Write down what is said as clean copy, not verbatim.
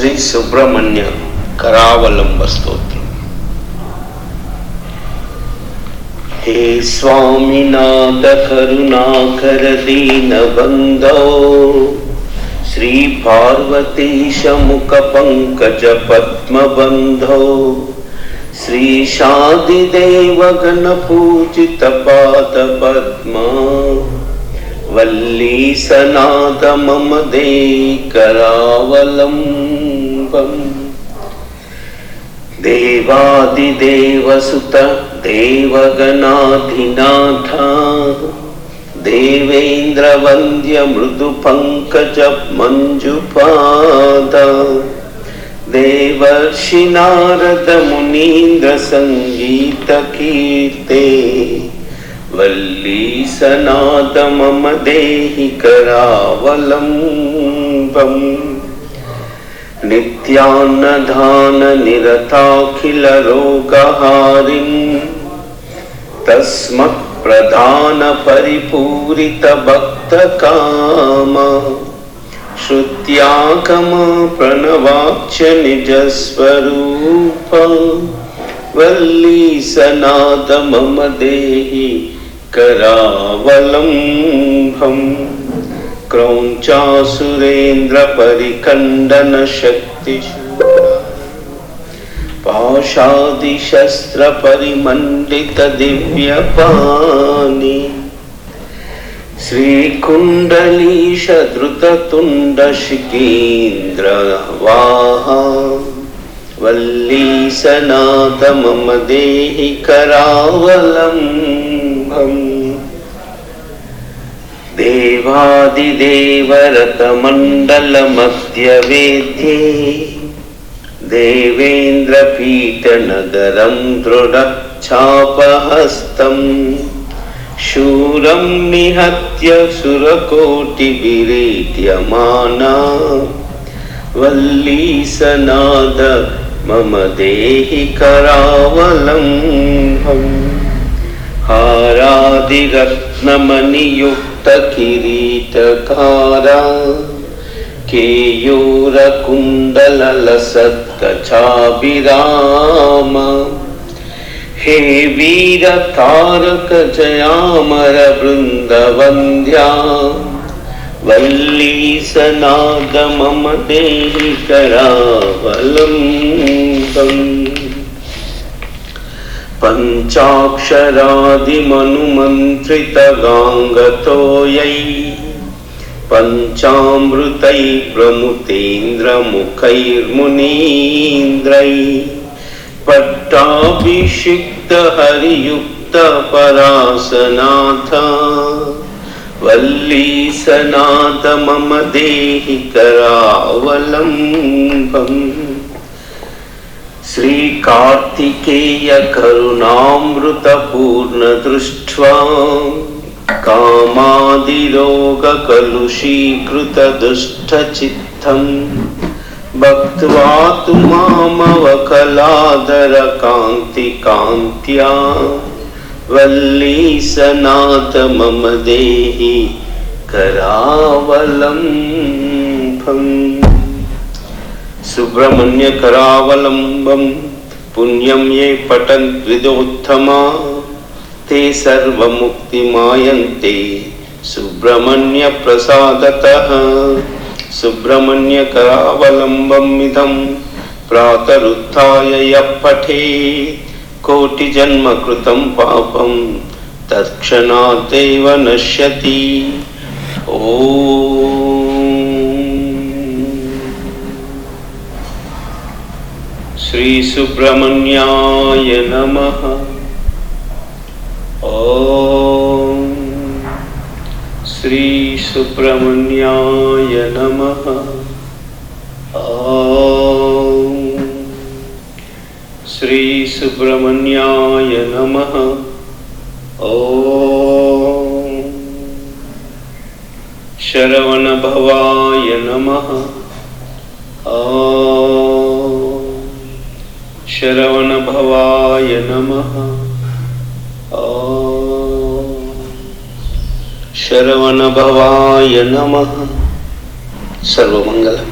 శ్రీ సుబ్రహ్మణ్య కరావలంబ స్తోత్రం. హే స్వామినాథ కరుణాకర దీన బంధో శ్రీ పార్వతీశ ముఖ పంకజ పద్మ బంధో శ్రీ శాదిదేవ గణ పూజిత పాద పద్మ వల్లీ సనాద మమ దే కరావలంబం. దేవాదిదేవసుత దేవగణాధినాథ దేవేంద్ర వంద్య మృదు పంకజ మంజుపాద దేవర్షి నారద మునీంద్ర సంగీత కీర్తే వల్లీ సనాద మమ దేహి కరావలంబం. నిత్యాన్నదాన నిరతాఖిల రోగహారిం తస్మత్ ప్రధాన పరిపూరిత భక్త కామ శ్రుత్యాగమ ప్రణవాచ్య నిజ స్వరూప వల్లీ సనాద మమ దేహి కరావలంబం. క్రౌంచాసురేంద్ర పరిఖండన శక్తి పాశాది శస్త్ర పరిమండిత దివ్య పాని శ్రీకుండలీశ ధృత తుండ శిఖీంద్ర వాహ వల్లీ సనాద మమ దేహి కరావలంబం. దేవాదిదేవరత మండల మధ్య వేద్యే దేవేంద్ర పీఠ నగరం దృఢ ఛాపహస్తం శూరం నిహత్య సురకోటి విరేట్యమానా వల్లీ సనాద మమ దేహి కరావలంబం. హారాదిరత్నమణియుక్త కిరీటకారా కేయూర కుండల లసత్కచాభిరామ హే వీర తారక జయామర బృందవంద్యా వల్లీ సనాద మమ దేహి కరావలంబం. పంచాక్షరాదిమనుమంత్రిత గాంగతోయై పంచామృతై ప్రముతేంద్ర ముఖైర్మునీంద్రై పట్టాభిషిక్త హరియుక్త పరాసనాథ వల్లీ సనాద మమ దేహి కరావలంబం. శ్రీ కార్తికేయ కరుణామృత పూర్ణ దృష్ట్వా కామాదిరోగ కలుషీకృత దుష్ట చిత్తం భక్త్వా తు మామవకలాదర కాంతి కాంత్యా వల్లీ సనాద మమ దేహి కరావలంబం. సుబ్రహ్మణ్య కరావలంబం పుణ్యం ఏ పఠన్ విదోత్తమా తే సర్వముక్తిమాయంతే సుబ్రహ్మణ్య ప్రసాదతః. సుబ్రహ్మణ్య కరావలంబం ఇదం ప్రాతరుత్థాయ యః పఠేత్ కోటి జన్మ కృతం పాపం తత్క్షణాదేవ నశ్యతి. శ్రీ సుబ్రహ్మణ్యాయ నమః. ఓం శ్రీ సుబ్రహ్మణ్యాయ నమః. ఓం శ్రీ సుబ్రహ్మణ్యాయ నమః. ఓం శరవణ భవాయ నమః. ఓం శరవణ భవాయ నమః. ఓం శరవణ భవాయ నమః. సర్వమంగళం.